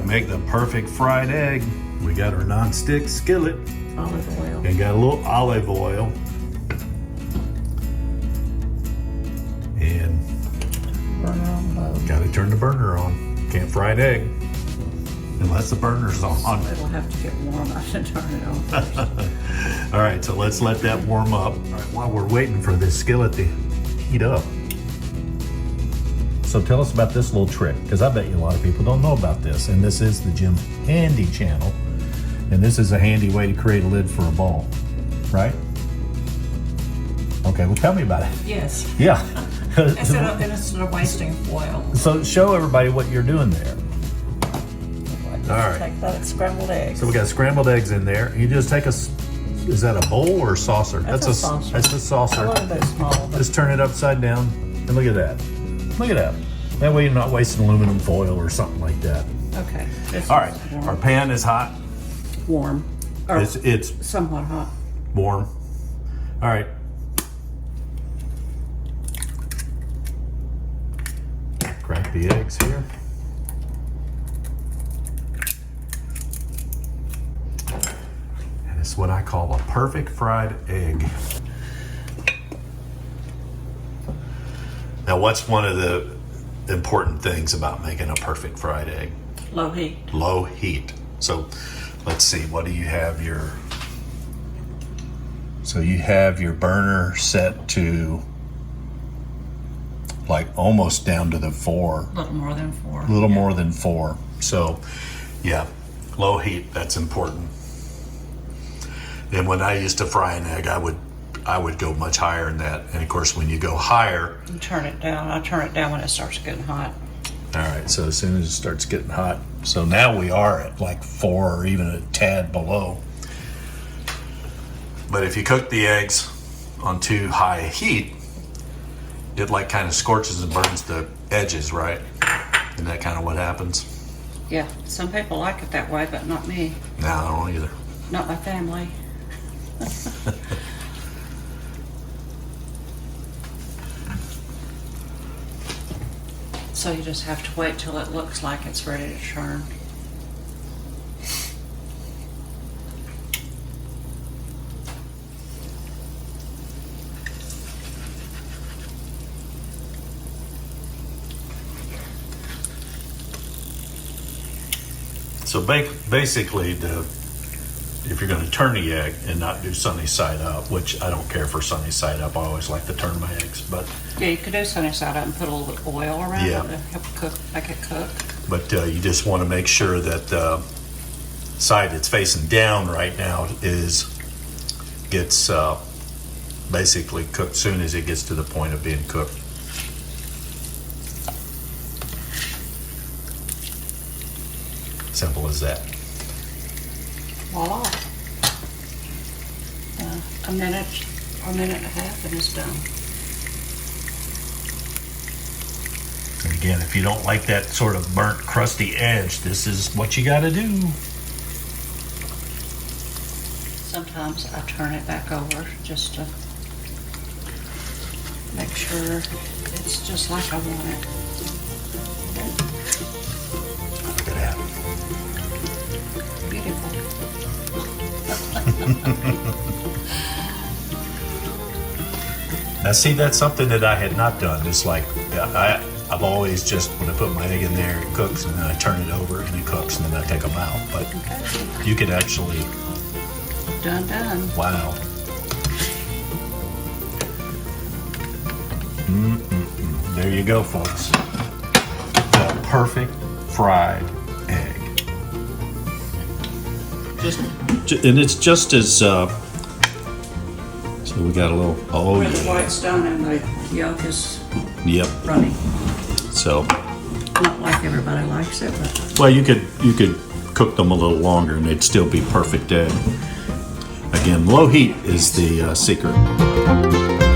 make the perfect fried egg. We got our non-stick skillet. Olive oil. And got a little olive oil. And Burner on low. got to turn the burner on. Can't fry an egg unless the burner's on. It'll have to get warm. I should turn it on first. All right, so let's let that warm up. All right, while we're waiting for this skillet to heat up. So tell us about this little trick, because I bet you a lot of people don't know about this. And this is the Jim Handy channel. And this is a handy way to create a lid for a bowl, right? Okay, well tell me about it. Yes. Yeah. Instead of wasting foil. So show everybody what you're doing there. All right. Take that scrambled eggs. So we got scrambled eggs in there. You just take is that a bowl or a saucer? That's a saucer. That's a saucer. A little bit small. Just turn it upside down and look at that. Look at that. That way you're not wasting aluminum foil or something like that. Okay. All right, our pan is hot. Warm. Or It's somewhat hot. warm. All right. Crack the eggs here. And it's what I call a perfect fried egg. Now, what's one of the important things about making a perfect fried egg? Low heat. Low heat. So let's see, what do you have so you have your burner set to like almost down to the 4. A little more than 4. A little more than 4. So yeah, low heat, that's important. And when I used to fry an egg, I would go much higher than that. And of course, when you go higher, You turn it down. I turn it down when it starts getting hot. all right, so as soon as it starts getting hot. So now we are at like 4 or even a tad below. But if you cook the eggs on too high heat, it like kind of scorches and burns the edges, right? Isn't that kind of what happens? Yeah, some people like it that way, but not me. No, I don't either. Not my family. So you just have to wait till it looks like it's ready to turn. So basically, if you're going to turn the egg and not do sunny side up, which I don't care for sunny side up, I always like to turn my eggs, but Yeah, you could do sunny side up and put a little bit of oil around Yeah. it to help cook, make it cook. you just want to make sure that the side that's facing down right now gets basically cooked soon as it gets to the point of being cooked. Simple as that. Voila. A minute or a minute and a half and it's done. And again, if you don't like that sort of burnt, crusty edge, this is what you got to do. Sometimes I turn it back over just to make sure it's just like I want it. Look at that. Beautiful. Now see, that's something that I had not done. It's like I've always just, when I put my egg in there, it cooks, and then I turn it over and it cooks, and then I take them out. But Okay. you could actually, Done. wow. There you go, folks. The perfect fried egg. And it's just as, so we got a little, oh Where the yeah. white's done and the yolk is Yep. runny. So, Not like everybody likes it, but well, you could cook them a little longer and they'd still be perfect egg. Again, low heat is the secret.